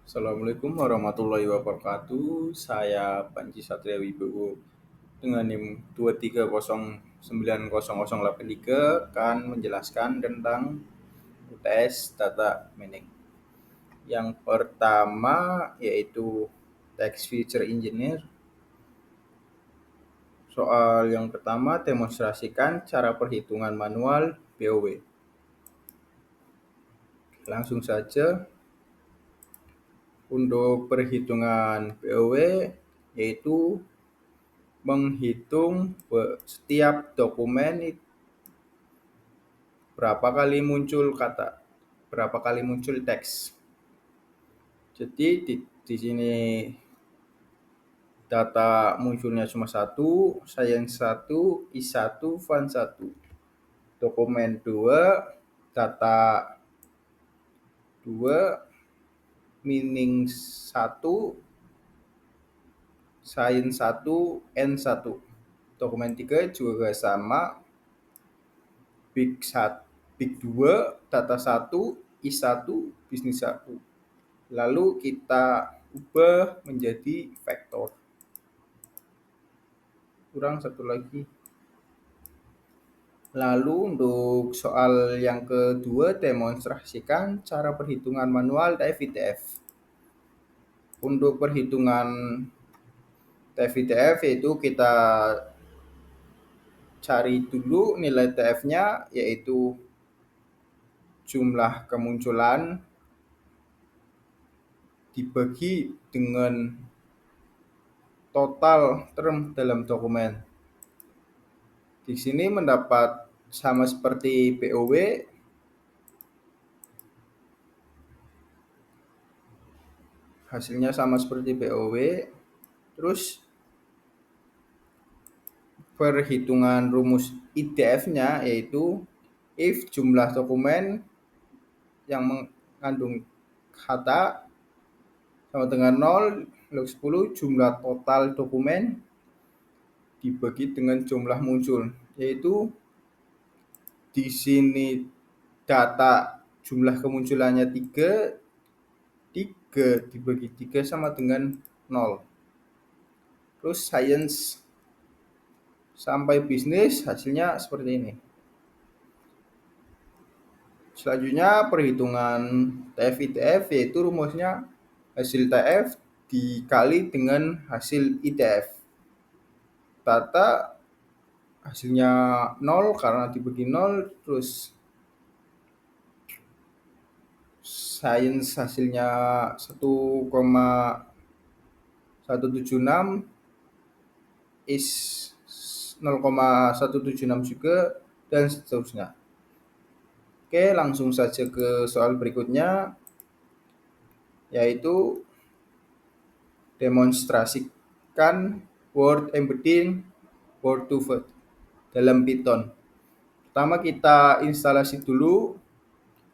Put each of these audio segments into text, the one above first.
Assalamualaikum warahmatullahi wabarakatuh. Saya Panji Satria Wibowo dengan NIM 230908083 akan menjelaskan tentang UTS Data Mining. Yang pertama yaitu Text Feature Engineer. Soal yang pertama demonstrasikan cara perhitungan manual BOW. Langsung saja untuk perhitungan BOW yaitu menghitung setiap dokumen berapa kali muncul kata, berapa kali muncul teks. Jadi di sini data munculnya cuma satu, science satu, is satu, fun satu. Dokumen 2, data 2, meaning 1, science 1, n 1. Dokumen 3 juga sama, big 1, big 2, data 1, is 1, bisnis 1. Lalu kita ubah menjadi vektor. Kurang satu lagi. Lalu untuk soal yang kedua, demonstrasikan cara perhitungan manual TF-ITF. Untuk perhitungan TF-ITF yaitu kita cari dulu nilai TF-nya, yaitu jumlah kemunculan dibagi dengan total term dalam dokumen. Di sini mendapat sama seperti BOW, hasilnya sama seperti BOW. Terus perhitungan rumus IDF-nya yaitu if jumlah dokumen yang mengandung kata sama dengan 0, log 10 jumlah total dokumen dibagi dengan jumlah muncul, yaitu di sini data jumlah kemunculannya 3 dibagi 3 sama dengan 0. Terus science sampai bisnis hasilnya seperti ini. Selanjutnya perhitungan TF-ITF yaitu rumusnya hasil TF dikali dengan hasil ITF. Data hasilnya 0 karena dibagi 0, terus science hasilnya 1,176, is 0,176 juga, dan seterusnya. Oke, langsung saja ke soal berikutnya, yaitu demonstrasikan word embedding word to word dalam Python. Pertama kita instalasi dulu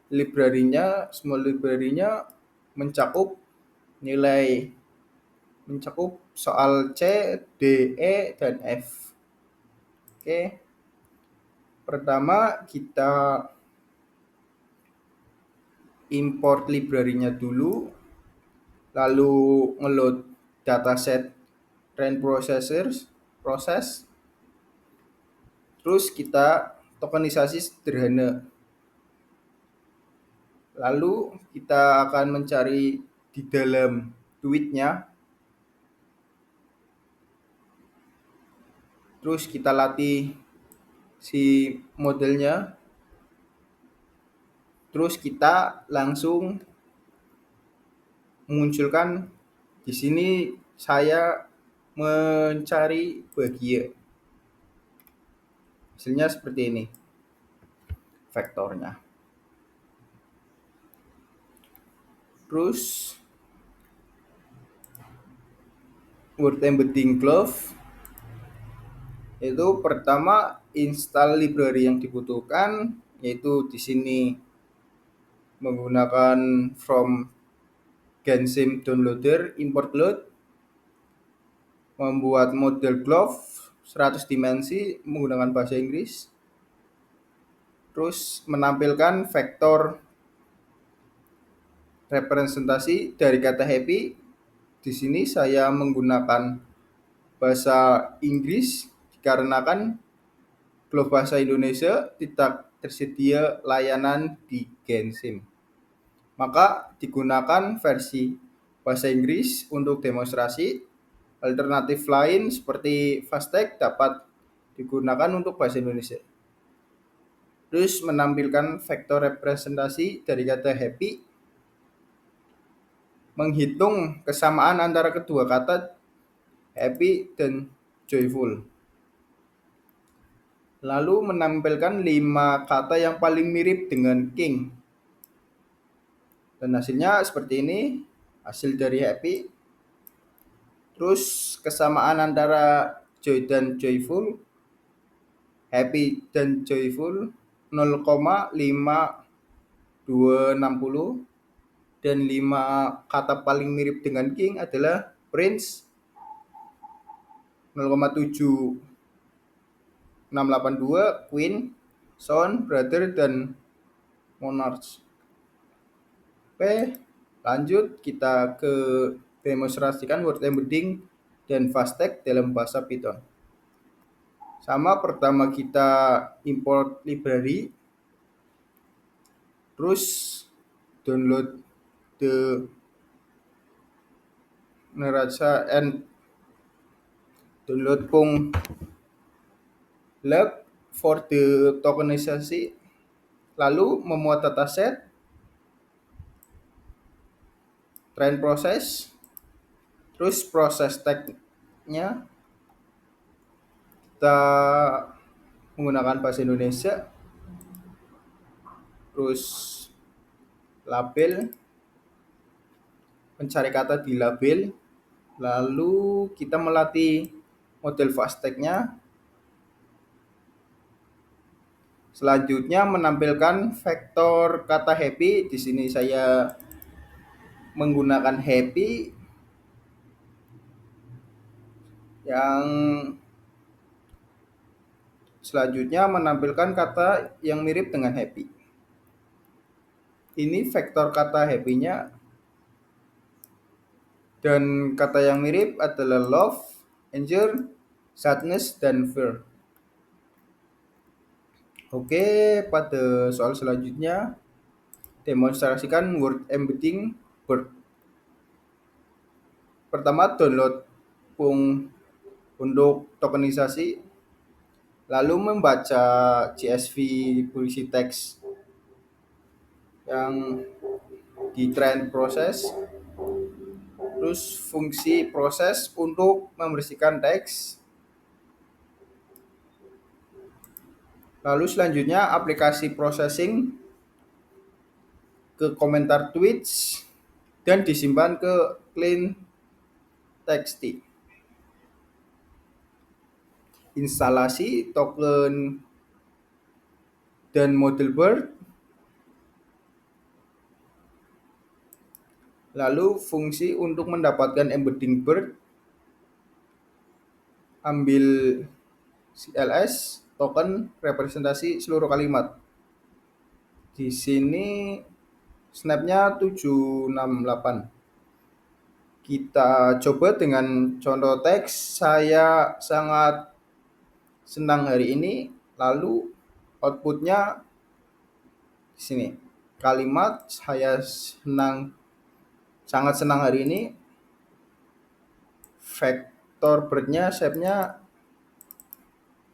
library-nya. Semua library-nya mencakup soal C, D, E, dan F. Oke. Pertama kita import library-nya dulu, lalu ngeload dataset train proses, terus kita tokenisasi sederhana. Lalu kita akan mencari di dalam tweet-nya, terus kita latih si modelnya, terus kita langsung memunculkan. Di sini saya mencari bahagia. Hasilnya seperti ini vektornya. Terus word embedding glove itu pertama install library yang dibutuhkan, yaitu di sini menggunakan from Gensim downloader import load, membuat model glove 100 dimensi menggunakan bahasa Inggris, terus menampilkan vektor representasi dari kata happy. Di sini saya menggunakan bahasa Inggris dikarenakan Globe Bahasa Indonesia tidak tersedia layanan di Gensim. Maka digunakan versi bahasa Inggris untuk demonstrasi. Alternatif lain seperti Fastech dapat digunakan untuk bahasa Indonesia. Terus menampilkan vektor representasi dari kata happy, menghitung kesamaan antara kedua kata happy dan joyful. Lalu menampilkan 5 kata yang paling mirip dengan king. Dan hasilnya seperti ini, hasil dari happy. Terus kesamaan antara joy dan joyful, happy dan joyful 0,5260, dan 5 kata paling mirip dengan king adalah prince 0,7682, queen, son, brother, dan monarch. Oke, lanjut kita ke demonstrasikan word embedding dan Fastech dalam bahasa Python. Sama, pertama kita import library, terus download the neraca and download lab for the tokenisasi, lalu memuat dataset, train proses, terus proses tag-nya kita menggunakan bahasa Indonesia, terus label, mencari kata di label, lalu kita melatih model Fastech-nya. Selanjutnya menampilkan vektor kata happy. Di sini saya menggunakan happy yang selanjutnya menampilkan kata yang mirip dengan happy. Ini vektor kata happy-nya, dan kata yang mirip adalah love, anger, sadness, dan fear. Oke, pada soal selanjutnya demonstrasikan word embedding bird. Pertama, download untuk tokenisasi, lalu membaca CSV berisi teks yang di train proses, terus fungsi proses untuk membersihkan teks, lalu selanjutnya aplikasi processing ke komentar tweets dan disimpan ke clean text. Instalasi token dan model bird, lalu fungsi untuk mendapatkan embedding bird, ambil CLS token representasi seluruh kalimat. Di sini snapnya 768. Kita coba dengan contoh teks. Saya sangat senang hari ini, lalu outputnya di sini. Kalimat saya sangat senang hari ini. Vektor birdnya, shape-nya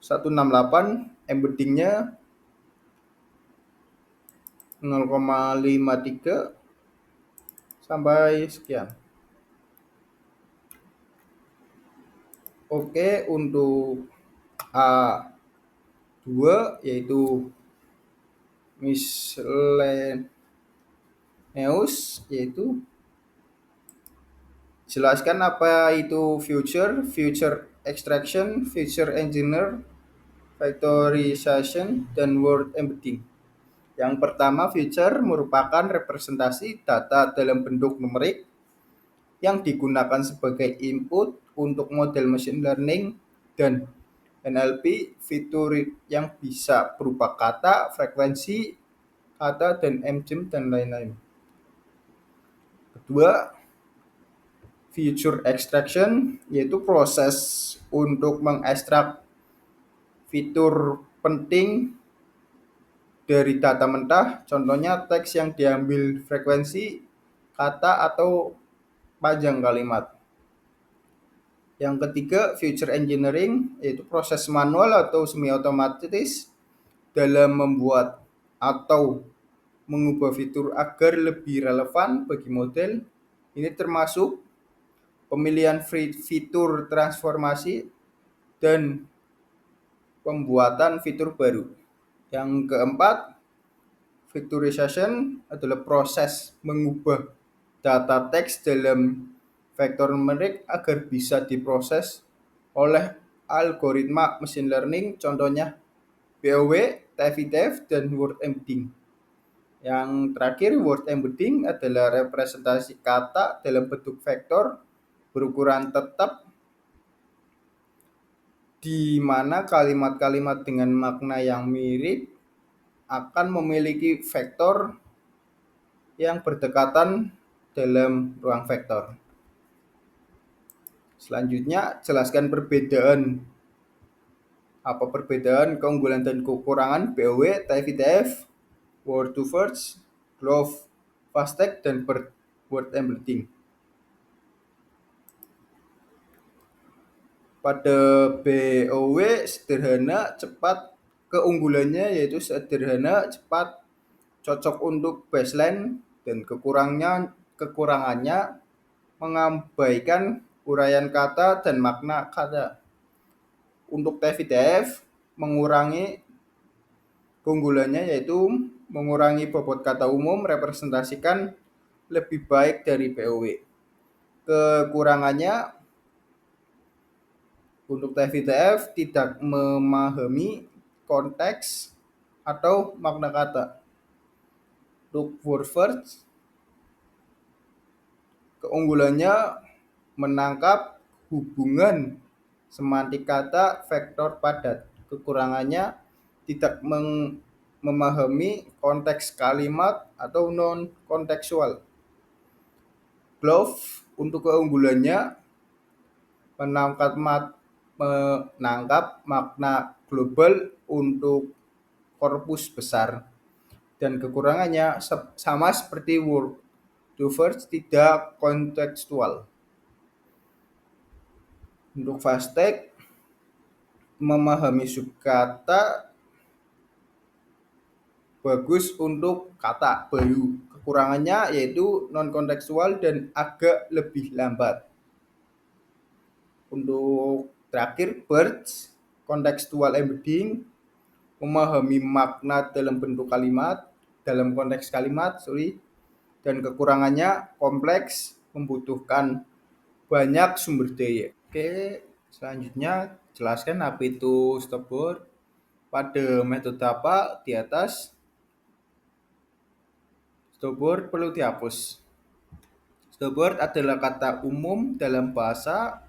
168, embeddingnya 0,53 sampai sekian. Oke, untuk A2 yaitu miscellaneous, yaitu jelaskan apa itu future extraction, future engineer, factorization, dan word embedding. Yang pertama, future merupakan representasi data dalam bentuk numerik yang digunakan sebagai input untuk model machine learning dan NLP, fitur yang bisa berupa kata, frekuensi kata, dan MGIM, dan lain-lain. Dua, feature extraction, yaitu proses untuk mengekstrak fitur penting dari data mentah, contohnya teks yang diambil frekuensi, kata, atau panjang kalimat. Yang ketiga, feature engineering, yaitu proses manual atau semi otomatis dalam membuat atau mengubah fitur agar lebih relevan bagi model. Ini termasuk pemilihan fitur transformasi dan pembuatan fitur baru. Yang keempat, vectorization adalah proses mengubah data teks dalam vektor numerik agar bisa diproses oleh algoritma machine learning, contohnya BOW, TF-IDF, dan word embedding. Yang terakhir, word embedding adalah representasi kata dalam bentuk vektor berukuran tetap di mana kalimat-kalimat dengan makna yang mirip akan memiliki vektor yang berdekatan dalam ruang vektor. Selanjutnya, jelaskan perbedaan, keunggulan dan kekurangan BOW, TF-IDF, word to first, glove, fast tag, dan word embedding. Pada BOW sederhana, cepat, keunggulannya yaitu sederhana, cepat, cocok untuk baseline, dan kekurangannya mengabaikan uraian kata dan makna kata. Untuk TF-IDF mengurangi keunggulannya yaitu mengurangi bobot kata umum, representasikan lebih baik dari BOW. Kekurangannya untuk TF-IDF tidak memahami konteks atau makna kata. Untuk word first, keunggulannya menangkap hubungan semantik kata vektor padat. Kekurangannya tidak memahami konteks kalimat atau non-kontekstual. Glove untuk keunggulannya menangkap makna global untuk korpus besar. Dan kekurangannya sama seperti word to first, tidak kontekstual. Untuk fast tag memahami subkata, bagus untuk kata baru. Kekurangannya yaitu non kontekstual dan agak lebih lambat. Untuk terakhir, birds, kontekstual embedding, memahami makna dalam bentuk kalimat, dalam konteks kalimat, dan kekurangannya kompleks, membutuhkan banyak sumber daya. Oke, selanjutnya jelaskan apa itu stopword. Pada metode apa di atas, stopword perlu dihapus. Stopword adalah kata umum dalam bahasa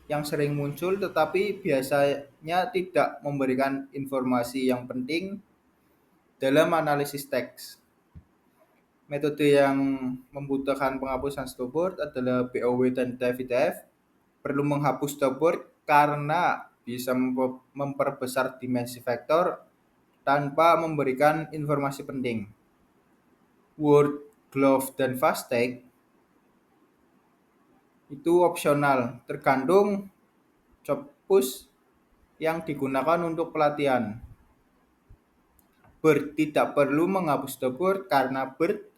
yang sering muncul tetapi biasanya tidak memberikan informasi yang penting dalam analisis teks. Metode yang membutuhkan penghapusan stopword adalah BOW dan TF-IDF. Perlu menghapus stopword karena bisa memperbesar dimensi vektor tanpa memberikan informasi penting. Word, glove, dan fast tag itu opsional, tergantung job push yang digunakan untuk pelatihan. Bird tidak perlu menghapus stopword karena Bird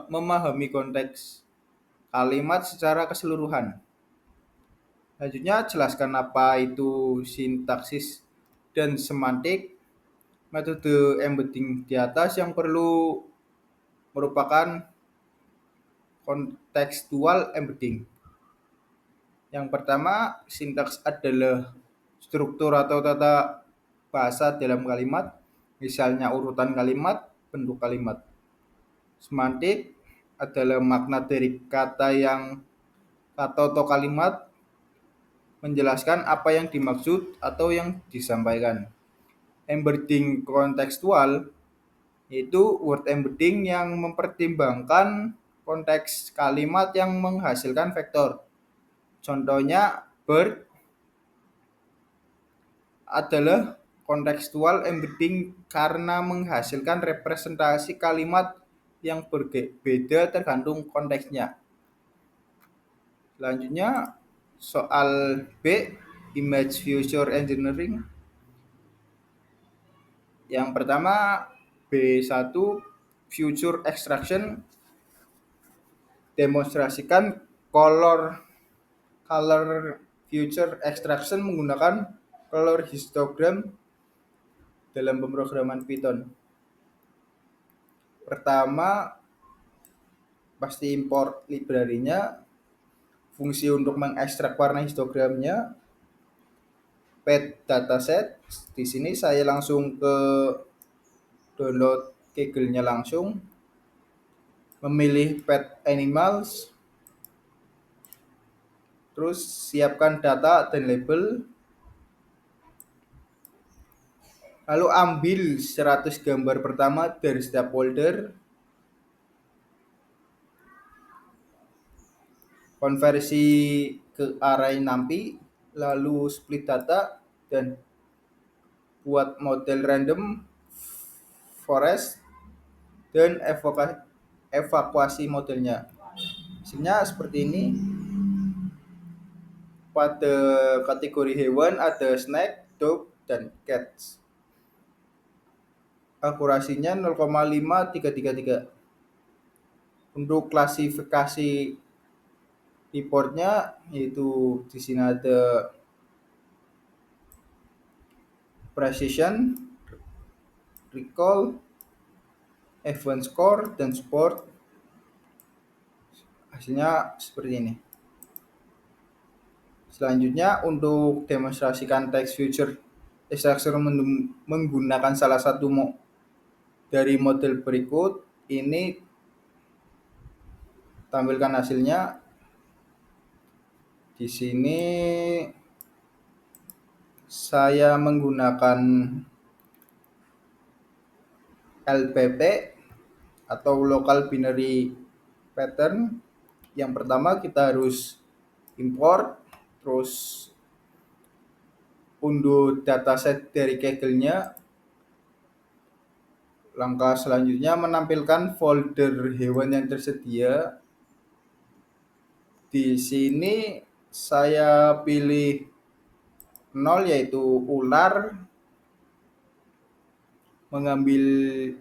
memahami konteks kalimat secara keseluruhan. Selanjutnya, jelaskan apa itu sintaksis dan semantik. Metode embedding di atas yang perlu merupakan kontekstual embedding. Yang pertama, sintaks adalah struktur atau tata bahasa dalam kalimat, misalnya urutan kalimat, bentuk kalimat. Semantik adalah makna dari kata atau kalimat, menjelaskan apa yang dimaksud atau yang disampaikan. Embedding kontekstual yaitu word embedding yang mempertimbangkan konteks kalimat yang menghasilkan vektor. Contohnya, bird adalah kontekstual embedding karena menghasilkan representasi kalimat yang berbeda tergantung konteksnya. Selanjutnya, soal B, image future engineering. Yang pertama, B1, future extraction, demonstrasikan color color future extraction menggunakan color histogram dalam pemrograman Python. Pertama, pasti import library-nya, fungsi untuk mengekstrak warna histogramnya, pet dataset. Di sini saya langsung ke download Kaggle-nya langsung, memilih pet animals, terus siapkan data dan label, lalu ambil 100 gambar pertama dari setiap folder, konversi ke array NumPy, lalu split data, dan buat model random forest dan evakuasi modelnya. Hasilnya seperti ini. Pada kategori hewan ada snake, dog, dan cats. Akurasinya 0,5333. Untuk klasifikasi reportnya yaitu di sini ada precision, recall, event score, dan sport. Hasilnya seperti ini. Selanjutnya, untuk demonstrasikan text future extraction menggunakan salah satu dari model berikut, ini tampilkan hasilnya. Di sini saya menggunakan LBP atau local binary pattern. Yang pertama kita harus import, terus unduh dataset dari Kaggle-nya. Langkah selanjutnya menampilkan folder hewan yang tersedia. Di sini saya pilih 0 yaitu ular, mengambil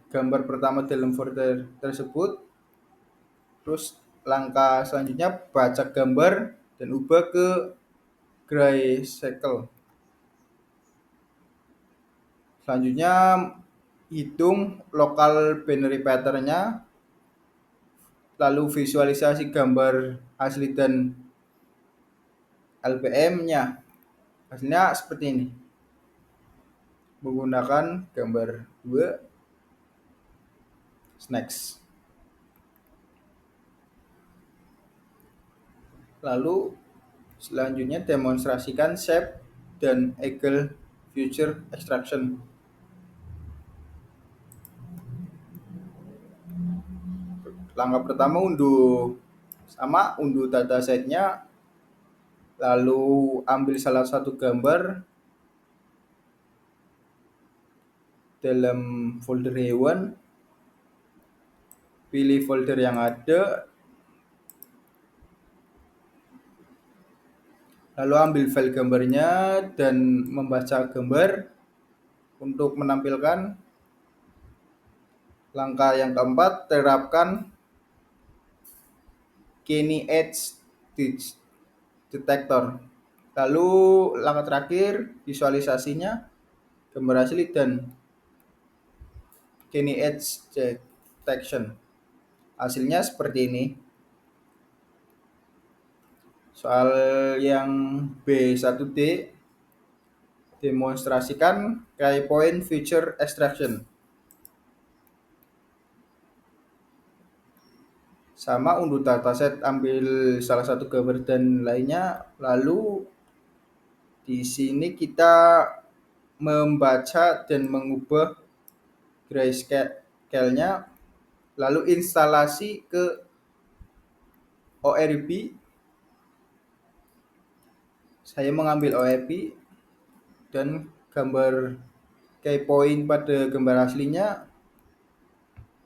gambar pertama dalam folder tersebut. Terus langkah selanjutnya baca gambar dan ubah ke gray circle. Selanjutnya hitung local binary pattern-nya, lalu visualisasi gambar asli dan LBM-nya. Hasilnya seperti ini. Menggunakan gambar 2 snacks. Lalu selanjutnya demonstrasikan shape dan eagle future extraction. Langkah pertama unduh datasetnya, lalu ambil salah satu gambar dalam folder hewan, pilih folder yang ada, lalu ambil file gambarnya dan membaca gambar untuk menampilkan. Langkah yang keempat, terapkan Kenny Edge Detector. Lalu langkah terakhir, visualisasinya, gambar asli dan Kenny Edge Detection. Hasilnya seperti ini. Soal yang B1D, demonstrasikan key point feature extraction. Sama, unduh dataset, ambil salah satu gambar dan lainnya, lalu di sini kita membaca dan mengubah grayscale-nya, lalu instalasi ke ORB, saya mengambil ORB dan gambar key point pada gambar aslinya.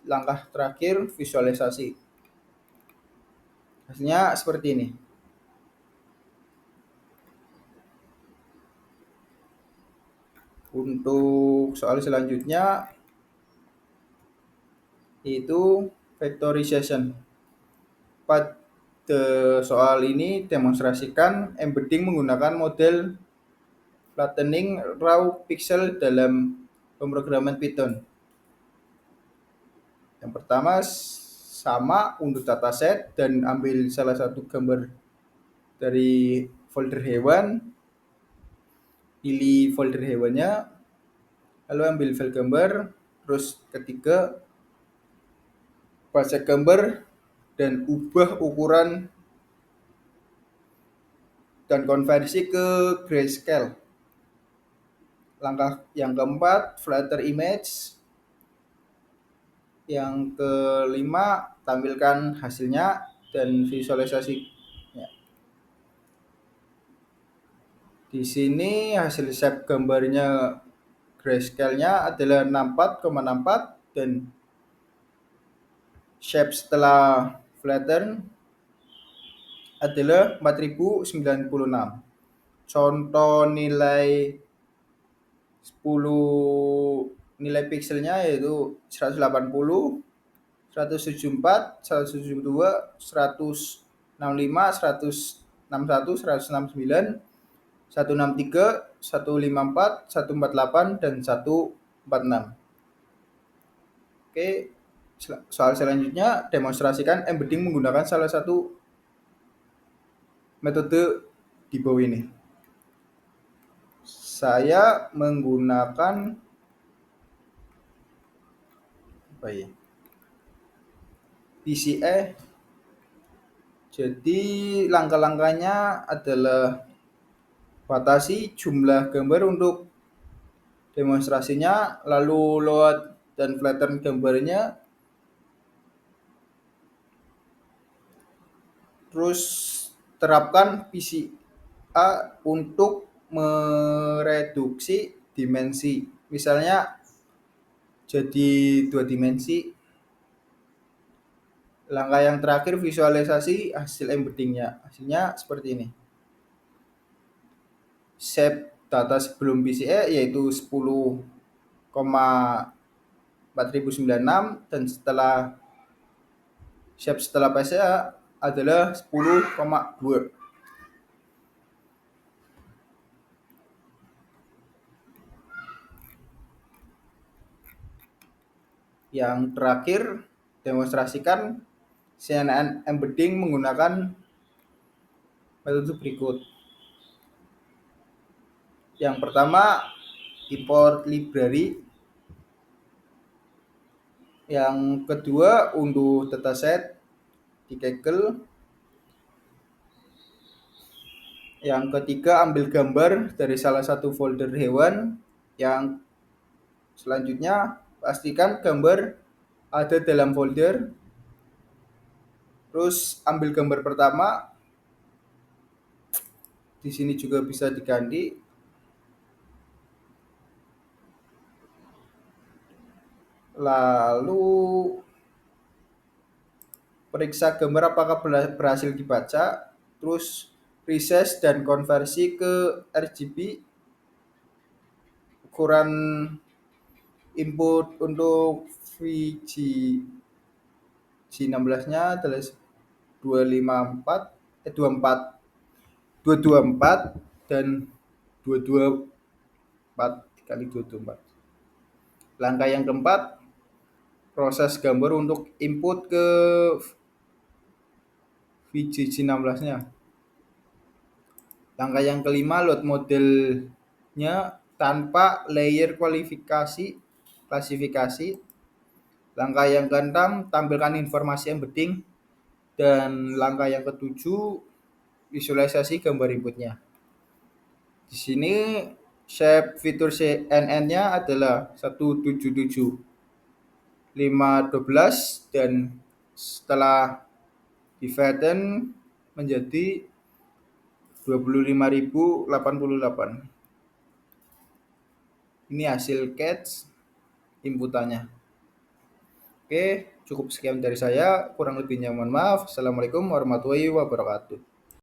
Langkah terakhir visualisasi. Hasilnya seperti ini. Untuk soal selanjutnya itu factorization. Pada soal ini demonstrasikan embedding menggunakan model flattening raw pixel dalam pemrograman Python. Yang pertama sama untuk dataset dan ambil salah satu gambar dari folder hewan, pilih folder hewannya, lalu ambil file gambar, terus ketiga baca gambar dan ubah ukuran dan konversi ke grayscale. Langkah yang keempat, flatter image. Yang kelima, tampilkan hasilnya dan visualisasi. Di sini hasil shape gambarnya grayscale-nya adalah 64,64 dan shape setelah flatten adalah 4096. Contoh nilai 10 nilai pixelnya yaitu 180, 174, 172, 165, 161, 169, 163, 154, 148 dan 146. Oke, soal selanjutnya demonstrasikan embedding menggunakan salah satu metode di bawah ini. Saya menggunakan PCA. Jadi langkah-langkahnya adalah batasi jumlah gambar untuk demonstrasinya, lalu load dan flatten gambarnya, terus terapkan PCA untuk mereduksi dimensi, misalnya jadi 2 dimensi. Langkah yang terakhir visualisasi hasil embeddingnya. Hasilnya seperti ini. Shape data sebelum PCA yaitu 10,4096 dan setelah shape setelah PCA adalah 10,2. Yang terakhir demonstrasikan CNN embedding menggunakan metode berikut. Yang pertama, import library. Yang kedua, unduh dataset di Kaggle. Yang ketiga, ambil gambar dari salah satu folder hewan. Yang selanjutnya, pastikan gambar ada dalam folder. Terus ambil gambar pertama. Di sini juga bisa diganti. Lalu periksa gambar apakah berhasil dibaca, terus resize dan konversi ke RGB. Ukuran input untuk VG16-nya adalah 254 24 224 dan 224 kali 224. Langkah yang keempat, proses gambar untuk input ke VGG16-nya. Langkah yang kelima, load modelnya tanpa layer klasifikasi. Langkah yang keenam, tampilkan informasi embedding. Dan langkah yang ketujuh, visualisasi gambar inputnya. Di sini shape fitur CNN-nya adalah 177 512 dan setelah dividend menjadi 25.088. Ini hasil catch inputannya. Oke, cukup sekian dari saya. Kurang lebihnya mohon maaf. Assalamualaikum warahmatullahi wabarakatuh.